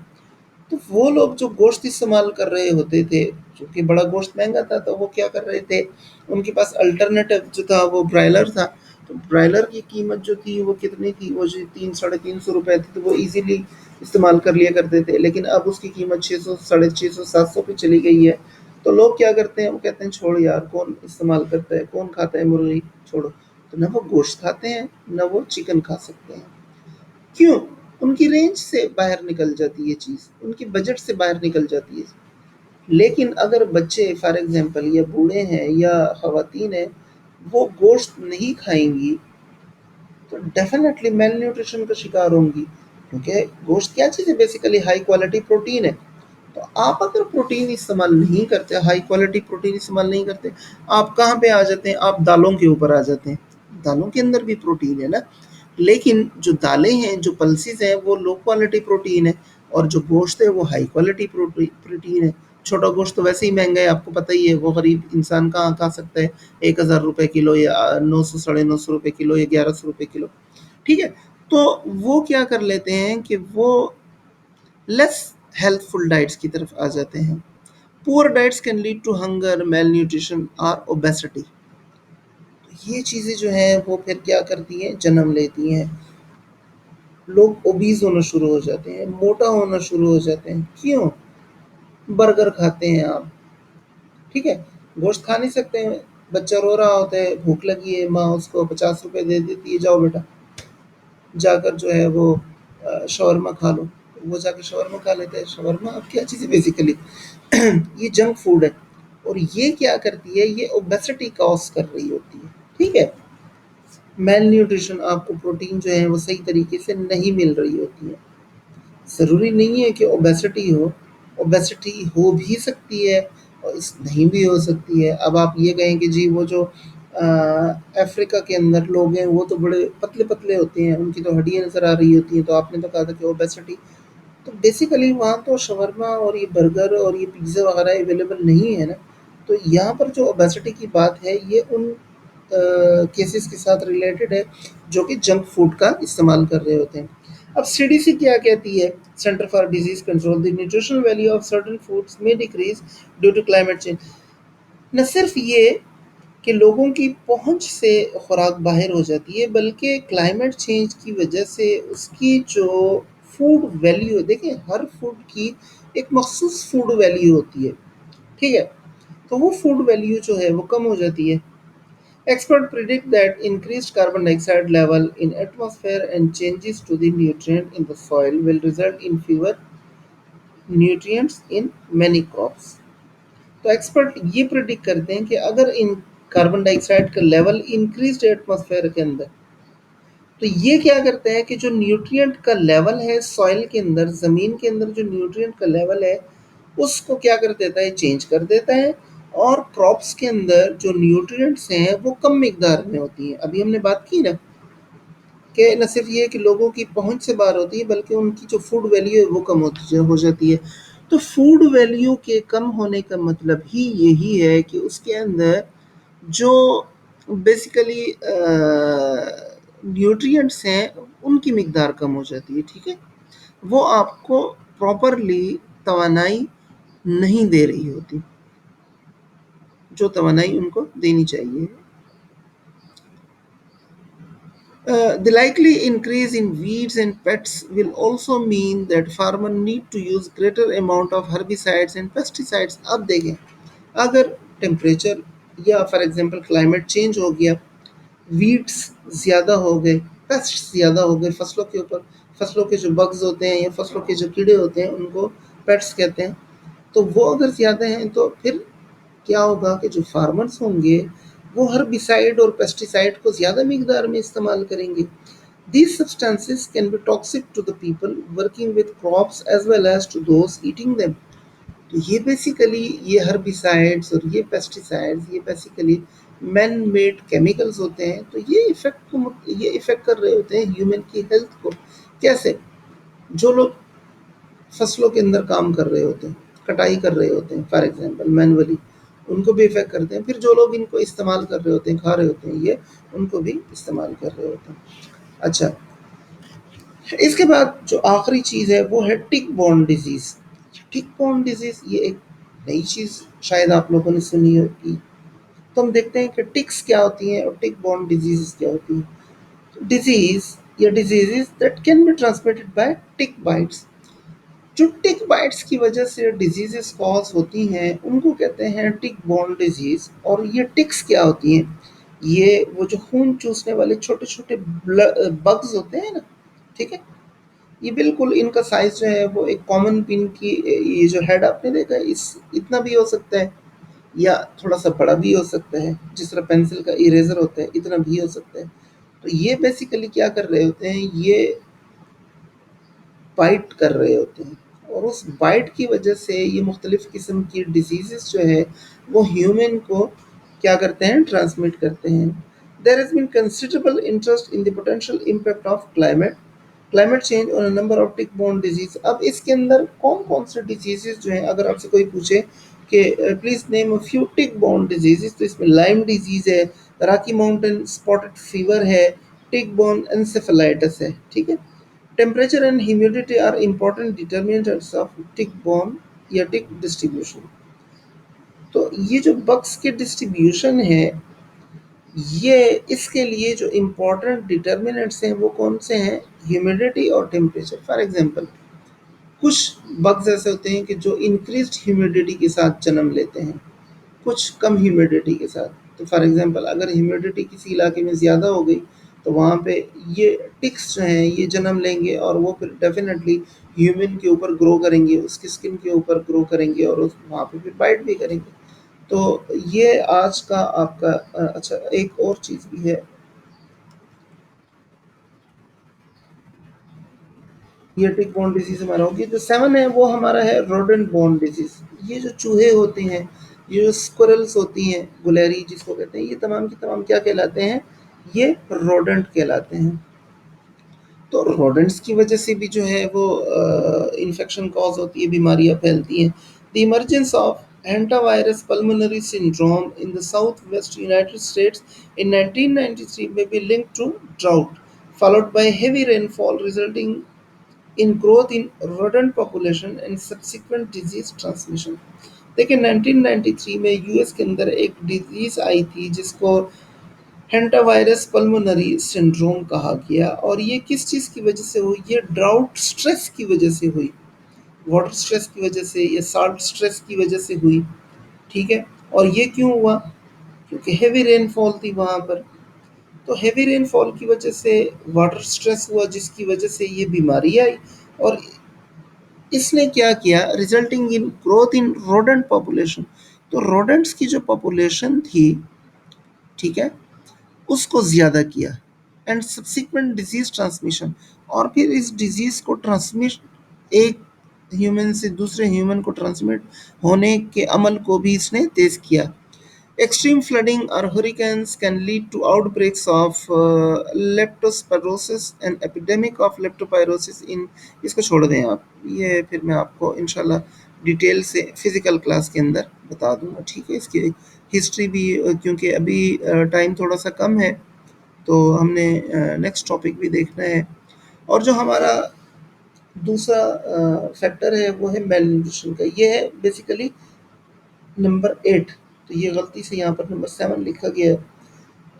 तो वो लोग जो गोश्त इस्तेमाल कर रहे होते थे, चूँकि बड़ा गोश्त महँगा था, तो वो क्या कर रहे थे, उनके पास अल्टरनेटिव जो था वो ब्रायलर था। तो ब्रायलर की कीमत जो थी वो कितनी थी, वो जो 3 साढ़े 300 रुपए थी, तो वो ईज़िली इस्तेमाल कर लिया करते थे। लेकिन अब उसकी कीमत 600 साढ़े 600 700 पे चली गई है। तो लोग क्या करते हैं, वो कहते हैं छोड़ यार, कौन इस्तेमाल करता है, कौन खाता है मुर्गी, छोड़ो। तो ना वो गोश्त खाते हैं, ना वो चिकन खा सकते हैं। क्यों? उनकी रेंज से बाहर निकल जाती है चीज़, उनकी बजट से बाहर निकल जाती है। लेकिन अगर बच्चे फॉर एग्ज़ाम्पल या बूढ़े हैं या ख़वातीन हैं, वो गोश्त नहीं खाएँगी, तो डेफ़िनेटली मेल-न्यूट्रिशन का शिकार होंगी। क्योंकि गोश्त क्या चीज़ है, बेसिकली हाई क्वालिटी प्रोटीन है। तो आप अगर प्रोटीन इस्तेमाल नहीं करते, हाई क्वालिटी प्रोटीन इस्तेमाल नहीं करते, आप कहाँ पे आ जाते हैं? आप दालों के ऊपर आ जाते हैं। दालों के अंदर भी प्रोटीन है ना, लेकिन जो दालें हैं, जो पल्सेस हैं, वो लो क्वालिटी प्रोटीन है और जो गोश्त है वो हाई क्वालिटी प्रोटीन है। छोटा गोश्त तो वैसे ही महंगा है, आपको पता ही है, वो गरीब इंसान कहाँ खा सकता है 1000 रुपये किलो या 900 साढ़े 900 रुपये किलो या 1100 रुपये किलो, ठीक है। तो वो क्या कर लेते हैं कि वो लेस हेल्थफुल डाइट्स की तरफ आ जाते हैं। Poor diets can lead to hunger, malnutrition और ओबेसिटी। ये चीज़ें जो हैं वो फिर क्या करती हैं, जन्म लेती हैं। लोग ओबीज होना शुरू हो जाते हैं, मोटा होना शुरू हो जाते हैं। क्यों? बर्गर खाते हैं आप, ठीक है, गोश्त खा नहीं सकते हैं, बच्चा रो रहा होता है, भूख लगी है, माँ उसको 50 रुपए दे देती है, जाओ बेटा जाकर जो है वो शवरमा खा लो। वो जाके शवरमा खा लेते हैं। शवरमा अब क्या चीज़ है बेसिकली? ये जंक फूड है। और ये क्या करती है, ये ओबेसिटी कॉज कर रही होती है। ठीक है, मेल न्यूट्रिशन, आपको प्रोटीन जो है वो सही तरीके से नहीं मिल रही होती है। ज़रूरी नहीं है कि ओबेसिटी हो, ओबेसिटी हो भी सकती है और इस नहीं भी हो सकती है। अब आप ये कहें कि जी वो जो अफ्रीका के अंदर लोग हैं वो तो बड़े पतले पतले होते हैं, उनकी तो हड्डियाँ नज़र आ रही होती हैं, तो आपने तो कहा था कि ओबेसिटी। तो बेसिकली वहाँ तो शवरमा और ये बर्गर और ये पिज़्ज़ा वगैरह अवेलेबल नहीं है ना। तो यहाँ पर जो ओबेसिटी की बात है ये उन केसेस के साथ रिलेटेड है जो कि जंक फूड का इस्तेमाल कर रहे होते हैं। अब सीडीसी क्या कहती है, centre for disease control, the nutritional value of certain foods में decrease due to climate change. न सिर्फ ये कि लोगों की पहुंच से खुराक बाहर हो जाती है, बल्कि क्लाइमेट चेंज की वजह से उसकी जो फूड वैल्यू है, देखिए हर फूड की एक मखसूस फूड वैल्यू होती है। ठीक है, तो वो फूड वैल्यू जो है वो कम हो जाती है। Experts predict that increased carbon dioxide level in atmosphere and changes to the nutrient in the soil will result in fewer nutrients in many crops. तो एक्सपर्ट ये प्रिडिक्ट करते हैं कि अगर इन कार्बन डाइऑक्साइड का लेवल इंक्रीज एटमॉस्फेयर के अंदर, तो ये क्या करता है कि जो न्यूट्रिएंट का लेवल है सॉइल के अंदर, ज़मीन के अंदर जो न्यूट्रिएंट का लेवल है उसको क्या कर देता है, चेंज कर देता है। और क्रॉप्स के अंदर जो न्यूट्रिएंट्स हैं वो कम मिकदार में होती हैं। अभी हमने बात की ना कि न सिर्फ ये कि लोगों की पहुंच से बाहर होती है, बल्कि उनकी जो फूड वैल्यू है वो कम होती हो जाती है। तो फूड वैल्यू के कम होने का मतलब ही यही है कि उसके अंदर जो बेसिकली न्यूट्रिएंट्स हैं उनकी मिकदार कम हो जाती है। ठीक है, वो आपको प्रॉपरली तवानाई नहीं दे रही होती जो तवानाई उनको देनी चाहिए। The likely increase in weeds and pests will also mean that farmers need to use greater amount of herbicides and pesticides. अब देखें, अगर टेम्परेचर या फॉर एग्जांपल क्लाइमेट चेंज हो गया, वीड्स ज़्यादा हो गए, पेस्ट ज़्यादा हो गए फसलों के ऊपर, फसलों के जो बग्स होते हैं या फसलों के जो कीड़े होते हैं उनको पेट्स कहते हैं, तो वो अगर ज़्यादा हैं तो फिर क्या होगा कि जो फार्मर्स होंगे वो हर्बिसाइड और पेस्टिसाइड को ज़्यादा मिकदार में इस्तेमाल करेंगे। These substances can be toxic to the people working with crops as well as to those eating them. तो ये बेसिकली ये हर्बिसाइड्स और ये पेस्टिसाइड्स ये बेसिकली मैन मेड केमिकल्स होते हैं। तो ये इफेक्ट कर रहे होते हैं ह्यूमन की हेल्थ को। कैसे? जो लोग फसलों के अंदर काम कर रहे होते हैं, कटाई कर रहे होते हैं फॉर एग्जांपल मैनुअली, उनको भी इफेक्ट करते हैं। फिर जो लोग इनको इस्तेमाल कर रहे होते हैं, खा रहे होते हैं, ये उनको भी इस्तेमाल कर रहे होते हैं। अच्छा, इसके बाद जो आखिरी चीज़ है वो है टिक बॉर्न डिजीज़। टिक बॉर्न डिजीज़ ये एक नई चीज़ शायद आप लोगों ने सुनी होगी। तो हम देखते हैं कि टिक्स क्या होती हैं और टिक बॉर्न डिजीज़ क्या होती हैं। डिजीज़ या disease that can be transmitted by tick bytes. जो टिक बाइट्स की वजह से डिजीजेस कॉज होती हैं उनको कहते हैं टिक बॉर्न डिजीज। और ये टिक्स क्या होती हैं, ये वो जो खून चूसने वाले छोटे छोटे बग्स होते हैं ना। ठीक है, ये बिल्कुल इनका साइज जो है वो एक कॉमन पिन की, ये जो हेड आपने देखा है इस इतना भी हो सकता है या थोड़ा सा बड़ा भी हो सकता है, जिस तरह पेंसिल का इरेजर होता है इतना भी हो सकता है। तो ये बेसिकली क्या कर रहे होते हैं, ये बाइट कर रहे होते हैं और उस बाइट की वजह से ये मुख्तलिफ़ किस्म की डिजीज़ जो है वो ह्यूमन को क्या करते हैं, ट्रांसमिट करते हैं। There has been considerable interest in the potential impact of climate change और number of tick borne disease. अब इसके अंदर कौन कौन से डिजीजेज जो हैं, अगर आपसे कोई पूछे कि please name a few tick born diseases, तो इसमें लाइम डिजीज़ है, राकी माउंटेन स्पॉटेड फीवर है, टिक बोर्न एंसेफेलाइटिस है। ठीक है, temperature and humidity are important determinants of tick borne या टिक डिस्ट्रीब्यूशन। तो ये जो बग्स के डिस्ट्रीब्यूशन है, ये इसके लिए जो इम्पोर्टेंट डिटर्मिनेंट्स हैं वो कौन से हैं, ह्यूमिडिटी और टेम्परेचर। फॉर एग्जांपल, कुछ बग्स ऐसे होते हैं कि जो इंक्रीज्ड ह्यूमिडिटी के साथ जन्म लेते हैं, कुछ कम ह्यूमिडिटी के साथ। तो फॉर एग्जांपल अगर ह्यूमिडिटी किसी इलाके में ज़्यादा हो गई तो वहाँ पे ये टिक्स जो हैं ये जन्म लेंगे और वो फिर डेफिनेटली ह्यूमन के ऊपर ग्रो करेंगे, उसकी स्किन के ऊपर ग्रो करेंगे और उस वहाँ पे फिर बाइट भी करेंगे। तो ये आज का आपका अच्छा एक और चीज़ भी है, ये टिक बॉर्न डिजीज हमारा होगी। जो 7 है वो हमारा है रोडेंट बॉर्न डिजीज। ये जो चूहे होते हैं, ये जो स्क्विरल्स होती हैं, गुलेरी जिसको कहते हैं, ये तमाम की तमाम क्या कहलाते हैं, ये रोडेंट कहलाते हैं। तो रोडेंट्स की वजह से भी जो है वो इन्फेक्शन कॉज होती है, बीमारियां फैलती हैं। The emergence of hantavirus pulmonary syndrome in the southwest United States in 1993 may be linked to drought, followed by heavy rainfall resulting in growth in rodent population and subsequent disease transmission। देखिए 1993 में यूएस के अंदर एक डिजीज आई थी जिसको हेंटावायरस पल्मोनरी सिंड्रोम कहा गया, और ये किस चीज़ की वजह से हुई, ये ड्राउट स्ट्रेस की वजह से हुई, वाटर स्ट्रेस की वजह से या साल्ट स्ट्रेस की वजह से हुई। ठीक है, और ये क्यों हुआ, क्योंकि हेवी रेनफॉल थी वहाँ पर। तो हेवी रेनफॉल की वजह से वाटर स्ट्रेस हुआ जिसकी वजह से ये बीमारी आई, और इसने क्या किया, resulting in growth in rodent population. तो रोडेंट्स की जो पॉपुलेशन थी, ठीक है, उसको ज़्यादा किया। एंड सब्सिक्वेंट डिजीज ट्रांसमिशन, और फिर इस डिजीज को ट्रांसमिट एक ह्यूमन से दूसरे ह्यूमन को ट्रांसमिट होने के अमल को भी इसने तेज किया। Extreme flooding or hurricanes can lead to outbreaks of leptospirosis and epidemic of leptospirosis in, इसको छोड़ दें आप, ये फिर मैं आपको इंशाल्लाह डिटेल से फिज़िकल क्लास के अंदर बता दूंगा। ठीक है, इसकी हिस्ट्री भी क्योंकि अभी टाइम थोड़ा सा कम है तो हमने नेक्स्ट टॉपिक भी देखना है। और जो हमारा दूसरा फैक्टर है वो है मेल न्यूट्रिशन का, ये है बेसिकली नंबर 8। तो ये गलती से यहाँ पर नंबर 7 लिखा गया है।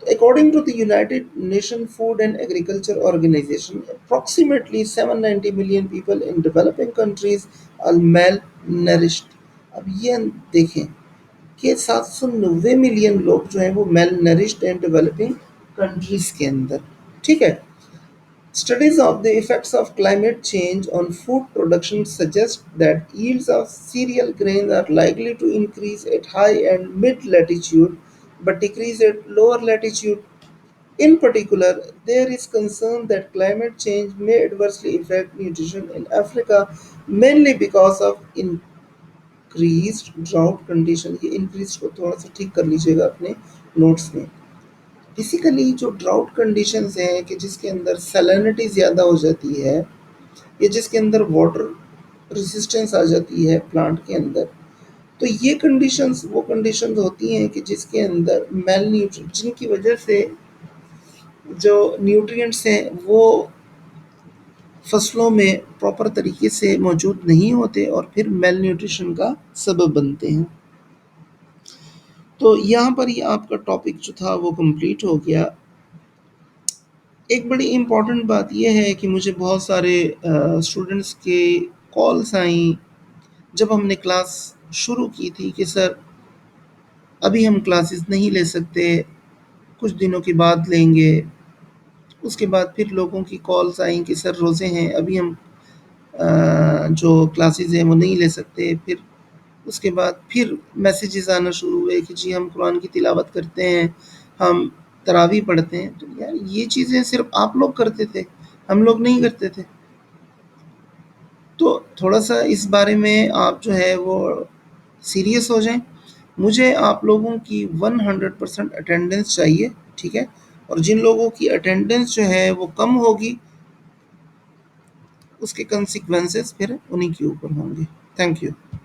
तो according to the United Nation Food and Agriculture Organization, approximately 790 million people in developing countries are malnourished. अब ये देखें कि 790 मिलियन लोग जो हैं वो malnourished and developing countries के अंदर। ठीक है, studies of the effects of climate change on food production suggest that yields of cereal grains are likely to increase at high and mid latitude but decrease at lower latitude. In particular, there is concern that climate change may adversely affect nutrition in Africa, mainly because of increased drought condition। ये increased को थोड़ा सा ठीक कर लीजिएगा अपने नोट्स में। बेसिकली जो ड्राउट कंडीशंस हैं कि जिसके अंदर सैलिनिटी ज़्यादा हो जाती है या जिसके अंदर वाटर रेजिस्टेंस आ जाती है प्लांट के अंदर, तो ये कंडीशंस वो कंडीशंस होती हैं कि जिसके अंदर मेल न्यूट्रिएंट, जिनकी वजह से जो न्यूट्रिएंट्स हैं वो फसलों में प्रॉपर तरीके से मौजूद नहीं होते और फिर मेल न्यूट्रिशन का सबब बनते हैं। तो यहाँ पर ही आपका टॉपिक जो था वो कंप्लीट हो गया। एक बड़ी इम्पॉर्टेंट बात यह है कि मुझे बहुत सारे स्टूडेंट्स के कॉल्स आई जब हमने क्लास शुरू की थी कि सर अभी हम क्लासेस नहीं ले सकते, कुछ दिनों के बाद लेंगे। उसके बाद फिर लोगों की कॉल्स आई कि सर रोज़े हैं, अभी हम जो क्लासेस हैं वो नहीं ले सकते। फिर उसके बाद फिर मैसेजेस आना शुरू हुए कि जी हम कुरान की तिलावत करते हैं, हम तरावी पढ़ते हैं। तो यार ये चीज़ें सिर्फ आप लोग करते थे, हम लोग नहीं करते थे। तो थोड़ा-सा इस बारे में आप जो है वो सीरियस हो जाएँ। मुझे आप लोगों की 100% अटेंडेंस चाहिए, ठीक है? और जिन लोगों की अटेंडेंस जो है वो कम होगी, उसके कॉन्सिक्वेंसेस फिर उन्हीं के ऊपर होंगे। Thank you.